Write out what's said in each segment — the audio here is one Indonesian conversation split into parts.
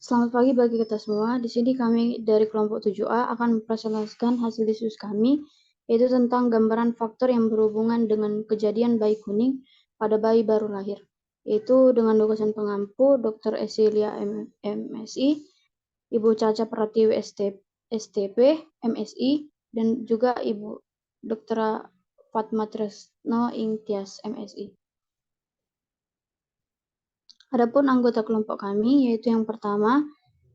Selamat pagi bagi kita semua. Di sini kami dari kelompok 7A akan mempresentasikan hasil diskusi kami, yaitu tentang gambaran faktor yang berhubungan dengan kejadian bayi kuning pada bayi baru lahir, yaitu dengan dosen pengampu Dr. Esilia MSI, Ibu Caca Pratiwi STP MSI, dan juga Ibu Dr. Fatma Tresno Ingtyas MSI. Adapun anggota kelompok kami, yaitu yang pertama,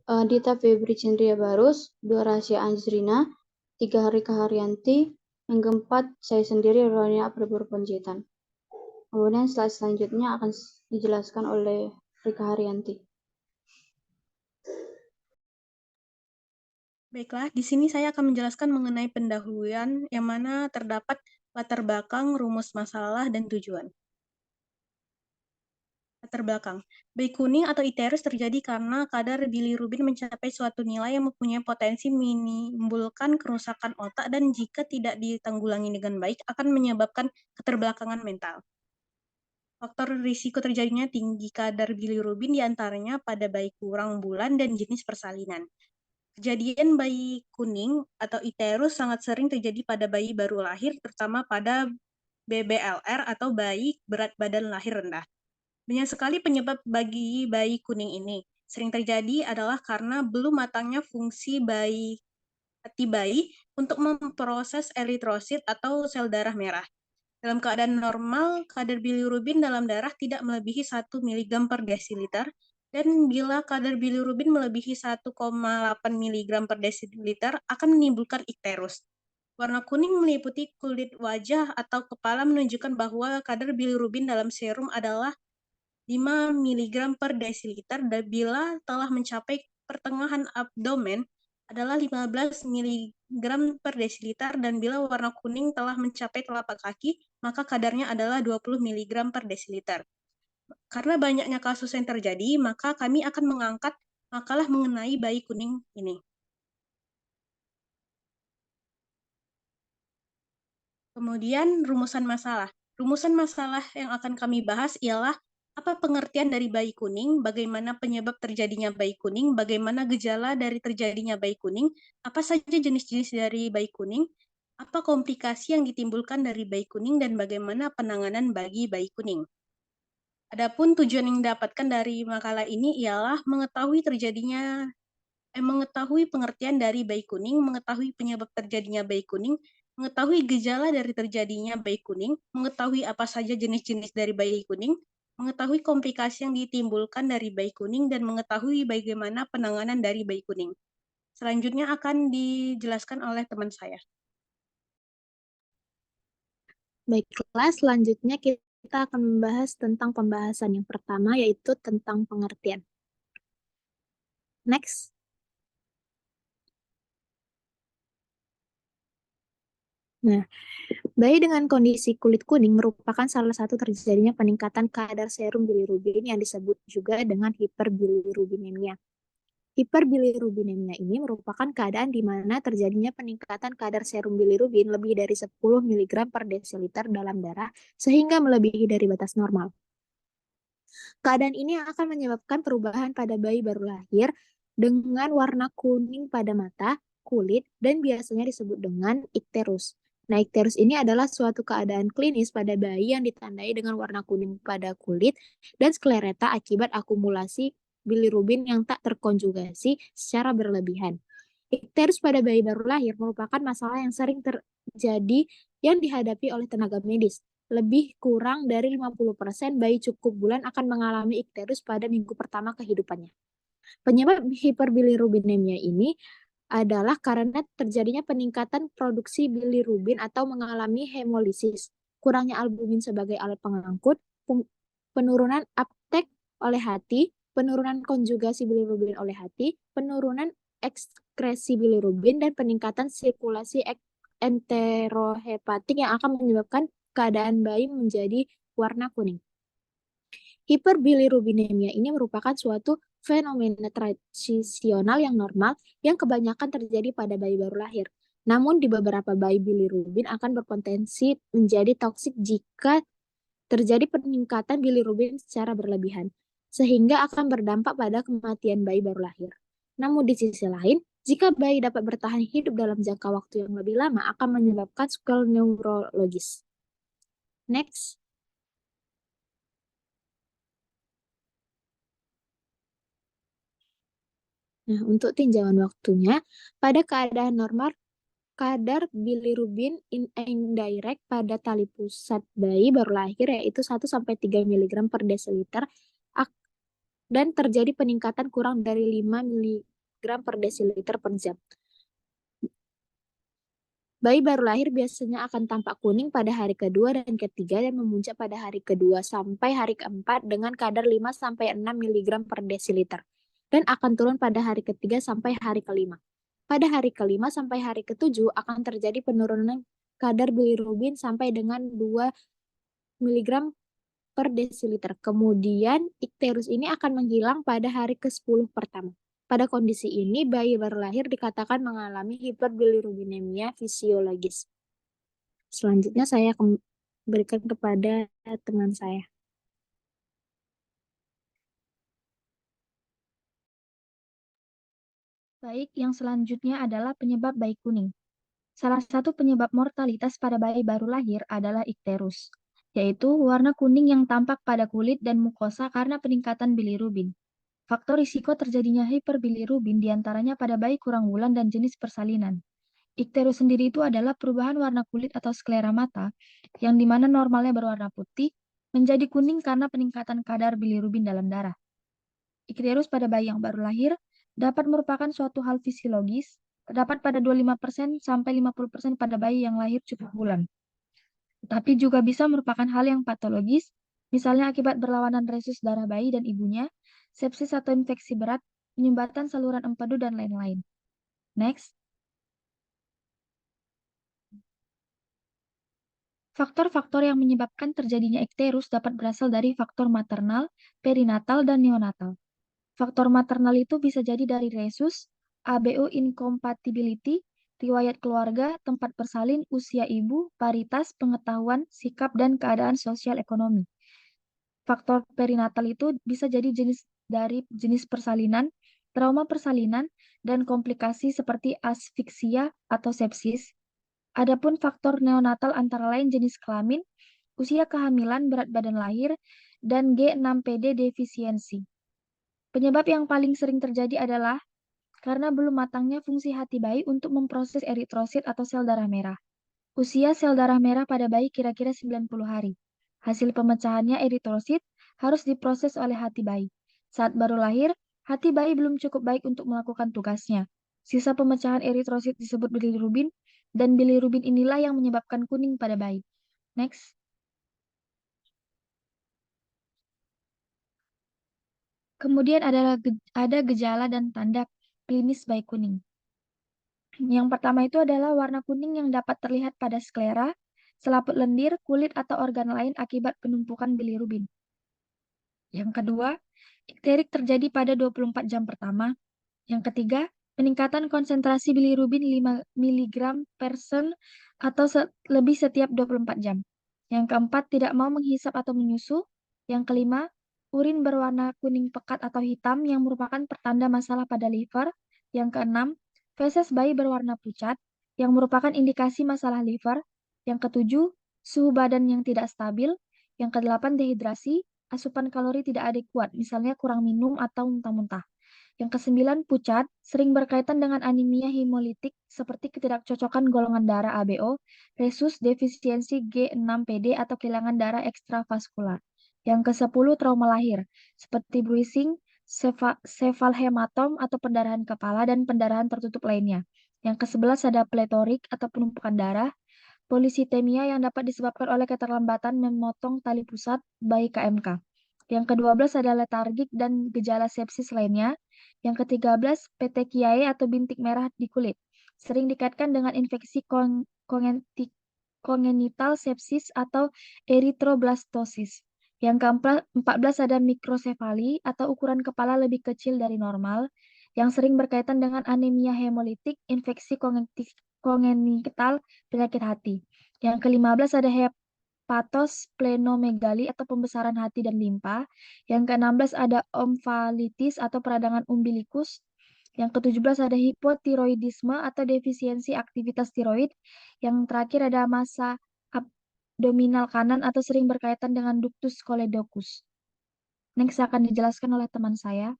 Dita Febri Cindria Barus, 2 Rahasia Anjrina, 3 Harika Haryanti, yang keempat saya sendiri Ronia Prabur Panjaitan. Kemudian slide selanjutnya akan dijelaskan oleh Rika Haryanti. Baiklah, di sini saya akan menjelaskan mengenai pendahuluan yang mana terdapat latar belakang, rumus masalah, dan tujuan. Latar belakang. Bayi kuning atau iterus terjadi karena kadar bilirubin mencapai suatu nilai yang mempunyai potensi menimbulkan kerusakan otak dan jika tidak ditanggulangi dengan baik akan menyebabkan keterbelakangan mental. Faktor risiko terjadinya tinggi kadar bilirubin diantaranya pada bayi kurang bulan dan jenis persalinan. Kejadian bayi kuning atau iterus sangat sering terjadi pada bayi baru lahir, terutama pada BBLR atau bayi berat badan lahir rendah. Banyak sekali penyebab bagi bayi kuning ini. Sering terjadi adalah karena belum matangnya fungsi hati bayi untuk memproses eritrosit atau sel darah merah. Dalam keadaan normal, kadar bilirubin dalam darah tidak melebihi 1 mg per desiliter, dan bila kadar bilirubin melebihi 1,8 mg per desiliter akan menimbulkan ikterus. Warna kuning meliputi kulit wajah atau kepala menunjukkan bahwa kadar bilirubin dalam serum adalah 5 mg per desiliter dan bila telah mencapai pertengahan abdomen adalah 15 mg per desiliter dan bila warna kuning telah mencapai telapak kaki, maka kadarnya adalah 20 mg per desiliter. Karena banyaknya kasus yang terjadi, maka kami akan mengangkat makalah mengenai bayi kuning ini. Kemudian rumusan masalah. Rumusan masalah yang akan kami bahas ialah apa pengertian dari bayi kuning, bagaimana penyebab terjadinya bayi kuning, bagaimana gejala dari terjadinya bayi kuning, apa saja jenis-jenis dari bayi kuning, apa komplikasi yang ditimbulkan dari bayi kuning, dan bagaimana penanganan bagi bayi kuning. Adapun tujuan yang didapatkan dari makalah ini ialah mengetahui pengertian dari bayi kuning, mengetahui penyebab terjadinya bayi kuning, mengetahui gejala dari terjadinya bayi kuning, mengetahui apa saja jenis-jenis dari bayi kuning, mengetahui komplikasi yang ditimbulkan dari bayi kuning, dan mengetahui bagaimana penanganan dari bayi kuning. Selanjutnya akan dijelaskan oleh teman saya. Baiklah, selanjutnya kita akan membahas tentang pembahasan yang pertama, yaitu tentang pengertian. Next. Nah, bayi dengan kondisi kulit kuning merupakan salah satu terjadinya peningkatan kadar serum bilirubin yang disebut juga dengan hiperbilirubinemia. Hiperbilirubinemia ini merupakan keadaan di mana terjadinya peningkatan kadar serum bilirubin lebih dari 10 mg per desiliter dalam darah sehingga melebihi dari batas normal. Keadaan ini akan menyebabkan perubahan pada bayi baru lahir dengan warna kuning pada mata, kulit, dan biasanya disebut dengan ikterus. Nah, ikterus ini adalah suatu keadaan klinis pada bayi yang ditandai dengan warna kuning pada kulit dan sklereta akibat akumulasi bilirubin yang tak terkonjugasi secara berlebihan. Ikterus pada bayi baru lahir merupakan masalah yang sering terjadi yang dihadapi oleh tenaga medis. Lebih kurang dari 50% bayi cukup bulan akan mengalami ikterus pada minggu pertama kehidupannya. Penyebab hiperbilirubinemia ini adalah karena terjadinya peningkatan produksi bilirubin atau mengalami hemolisis, kurangnya albumin sebagai alat pengangkut, penurunan uptake oleh hati, penurunan konjugasi bilirubin oleh hati, penurunan ekskresi bilirubin, dan peningkatan sirkulasi enterohepatik yang akan menyebabkan keadaan bayi menjadi warna kuning. Hiperbilirubinemia ini merupakan suatu fenomena transisional yang normal yang kebanyakan terjadi pada bayi baru lahir. Namun di beberapa bayi bilirubin akan berpotensi menjadi toksik jika terjadi peningkatan bilirubin secara berlebihan. sehingga akan berdampak pada kematian bayi baru lahir. Namun di sisi lain, jika bayi dapat bertahan hidup dalam jangka waktu yang lebih lama, akan menyebabkan sequela neurologis. Next. Nah, untuk tinjauan waktunya, pada keadaan normal, kadar bilirubin indirect pada tali pusat bayi baru lahir yaitu 1-3 mg per desiliter dan terjadi peningkatan kurang dari 5 mg per desiliter per jam. Bayi baru lahir biasanya akan tampak kuning pada hari kedua dan ketiga dan memuncak pada hari kedua sampai hari keempat dengan kadar 5-6 mg per desiliter dan akan turun pada hari ketiga sampai hari kelima. Pada hari kelima sampai hari ketujuh akan terjadi penurunan kadar bilirubin sampai dengan 2 mg per desiliter. Kemudian ikterus ini akan menghilang pada hari ke-10 pertama. Pada kondisi ini, bayi baru lahir dikatakan mengalami hiperbilirubinemia fisiologis. Selanjutnya saya akan berikan kepada teman saya. Baik, yang selanjutnya adalah penyebab bayi kuning. Salah satu penyebab mortalitas pada bayi baru lahir adalah ikterus, yaitu warna kuning yang tampak pada kulit dan mukosa karena peningkatan bilirubin. Faktor risiko terjadinya hiperbilirubin diantaranya pada bayi kurang bulan dan jenis persalinan. Ikterus sendiri itu adalah perubahan warna kulit atau sklera mata, yang dimana normalnya berwarna putih, menjadi kuning karena peningkatan kadar bilirubin dalam darah. Ikterus pada bayi yang baru lahir dapat merupakan suatu hal fisiologis, terdapat pada 25% sampai 50% pada bayi yang lahir cukup bulan. Tetapi juga bisa merupakan hal yang patologis, misalnya akibat berlawanan resus darah bayi dan ibunya, sepsis atau infeksi berat, penyumbatan saluran empedu, dan lain-lain. Next. Faktor-faktor yang menyebabkan terjadinya ikterus dapat berasal dari faktor maternal, perinatal, dan neonatal. Faktor maternal itu bisa jadi dari resus, ABO incompatibility, riwayat keluarga, tempat bersalin, usia ibu, paritas, pengetahuan, sikap, dan keadaan sosial ekonomi. Faktor perinatal itu bisa jadi jenis persalinan, trauma persalinan, dan komplikasi seperti asfiksia atau sepsis. Adapun faktor neonatal antara lain jenis kelamin, usia kehamilan, berat badan lahir, dan G6PD defisiensi. Penyebab yang paling sering terjadi adalah karena belum matangnya fungsi hati bayi untuk memproses eritrosit atau sel darah merah. Usia sel darah merah pada bayi kira-kira 90 hari. Hasil pemecahannya eritrosit harus diproses oleh hati bayi. Saat baru lahir, hati bayi belum cukup baik untuk melakukan tugasnya. Sisa pemecahan eritrosit disebut bilirubin, dan bilirubin inilah yang menyebabkan kuning pada bayi. Next. Kemudian ada gejala dan tanda klinis bayi kuning. Yang pertama itu adalah warna kuning yang dapat terlihat pada sklera, selaput lendir, kulit, atau organ lain akibat penumpukan bilirubin. Yang kedua, ikterik terjadi pada 24 jam pertama. Yang ketiga, peningkatan konsentrasi bilirubin 5 mg per sen atau lebih setiap 24 jam. Yang keempat, tidak mau menghisap atau menyusu. Yang kelima, urin berwarna kuning pekat atau hitam yang merupakan pertanda masalah pada liver. Yang keenam, feses bayi berwarna pucat yang merupakan indikasi masalah liver. Yang ketujuh, suhu badan yang tidak stabil. Yang kedelapan, dehidrasi, asupan kalori tidak adekuat, misalnya kurang minum atau muntah-muntah. Yang kesembilan, pucat, sering berkaitan dengan anemia hemolitik seperti ketidakcocokan golongan darah ABO, resus, defisiensi G6PD, atau kehilangan darah ekstravaskular. Yang ke-10, trauma lahir, seperti bruising, sefalhematom atau pendarahan kepala, dan pendarahan tertutup lainnya. Yang ke-11 ada pletorik atau penumpukan darah, polisitemia yang dapat disebabkan oleh keterlambatan memotong tali pusat bayi KMK. Yang ke-12 ada letargik dan gejala sepsis lainnya. Yang ke-13 petechiae atau bintik merah di kulit. Sering dikaitkan dengan infeksi kongenital sepsis atau eritroblastosis. Yang ke-14 ada mikrosefali atau ukuran kepala lebih kecil dari normal yang sering berkaitan dengan anemia hemolitik, infeksi kongenital, penyakit hati. Yang ke-15 ada patos splenomegali atau pembesaran hati dan limpa. Yang ke-16 ada omfalitis atau peradangan umbilikus. Yang ke-17 ada hipotiroidisme atau defisiensi aktivitas tiroid. Yang terakhir ada massa abdominal kanan atau sering berkaitan dengan ductus choledochus. Next akan dijelaskan oleh teman saya.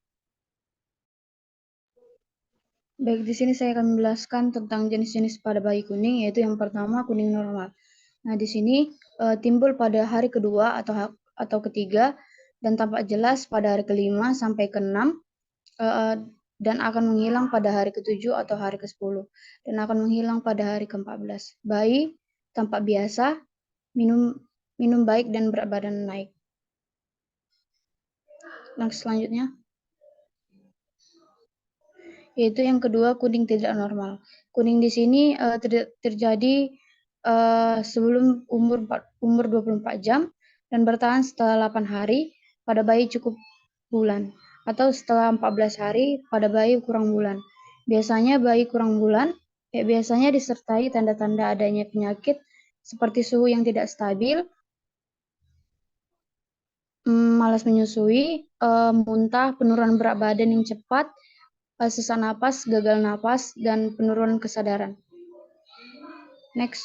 Baik, di sini saya akan menjelaskan tentang jenis-jenis pada bayi kuning, yaitu yang pertama kuning normal. Nah, di sini timbul pada hari kedua atau ketiga dan tampak jelas pada hari kelima sampai ke-6 dan akan menghilang pada hari ke-7 atau hari ke-10 dan akan menghilang pada hari ke-14. Bayi tampak biasa, minum baik dan berat badan naik. Next, selanjutnya. Yaitu yang kedua kuning tidak normal. Kuning di sini terjadi sebelum umur 24 jam dan bertahan setelah 8 hari pada bayi cukup bulan atau setelah 14 hari pada bayi kurang bulan. Biasanya bayi kurang bulan biasanya disertai tanda-tanda adanya penyakit seperti suhu yang tidak stabil, malas menyusui, muntah, penurunan berat badan yang cepat, sesak napas, gagal napas, dan penurunan kesadaran. Next.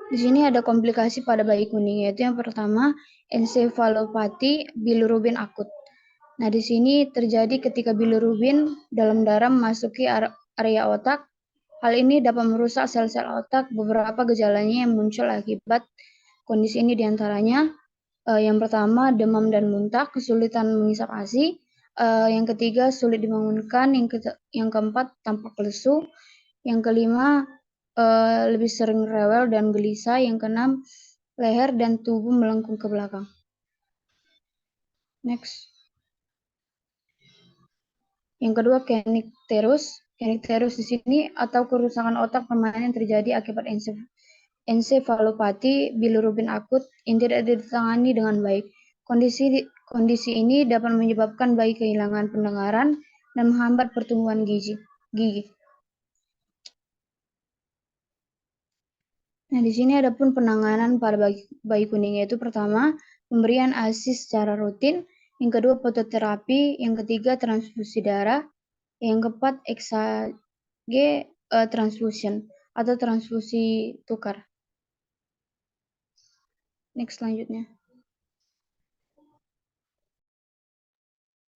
Di sini ada komplikasi pada bayi kuning, yaitu yang pertama ensefalopati bilirubin akut. Nah, di sini terjadi ketika bilirubin dalam darah memasuki area otak. Hal ini dapat merusak sel-sel otak. Beberapa gejalanya yang muncul akibat kondisi ini diantaranya yang pertama demam dan muntah, kesulitan mengisap ASI, yang ketiga sulit dibangunkan, yang keempat tampak lesu, yang kelima lebih sering rewel dan gelisah, yang keenam leher dan tubuh melengkung ke belakang. Next. Yang kedua kenikterus. Kenikterus di sini atau kerusakan otak permanen terjadi akibat ensefalopati bilirubin akut yang tidak ditangani dengan baik. Kondisi ini dapat menyebabkan bayi kehilangan pendengaran dan menghambat pertumbuhan gigi. Nah, di sini ada pun penanganan pada bayi kuning, yaitu pertama pemberian ASI secara rutin, yang kedua fototerapi, yang ketiga transfusi darah, yang keempat XAG transfusion atau transfusi tukar. Next, selanjutnya.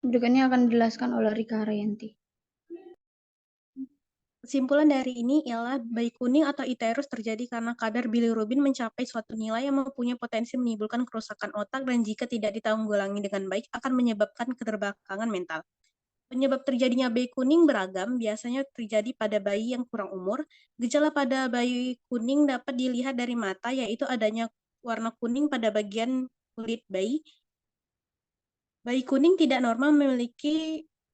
Berikutnya akan dijelaskan oleh Rika Haryanti. Kesimpulan dari ini ialah bayi kuning atau iterus terjadi karena kadar bilirubin mencapai suatu nilai yang mempunyai potensi menimbulkan kerusakan otak dan jika tidak ditanggulangi dengan baik akan menyebabkan keterbelakangan mental. Penyebab terjadinya bayi kuning beragam, biasanya terjadi pada bayi yang kurang umur. Gejala pada bayi kuning dapat dilihat dari mata, yaitu adanya warna kuning pada bagian kulit bayi. Bayi kuning tidak normal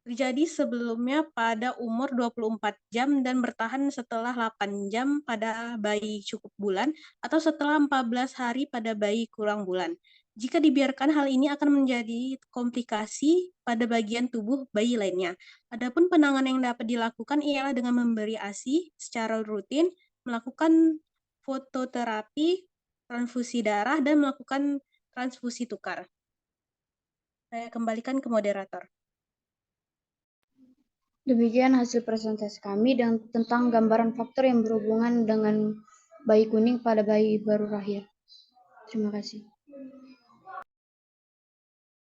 terjadi sebelumnya pada umur 24 jam dan bertahan setelah 8 jam pada bayi cukup bulan atau setelah 14 hari pada bayi kurang bulan. Jika dibiarkan, hal ini akan menjadi komplikasi pada bagian tubuh bayi lainnya. Adapun penanganan yang dapat dilakukan ialah dengan memberi ASI secara rutin, melakukan fototerapi, transfusi darah, dan melakukan transfusi tukar. Saya kembalikan ke moderator. Demikian hasil presentasi kami tentang gambaran faktor yang berhubungan dengan bayi kuning pada bayi baru lahir. Terima kasih.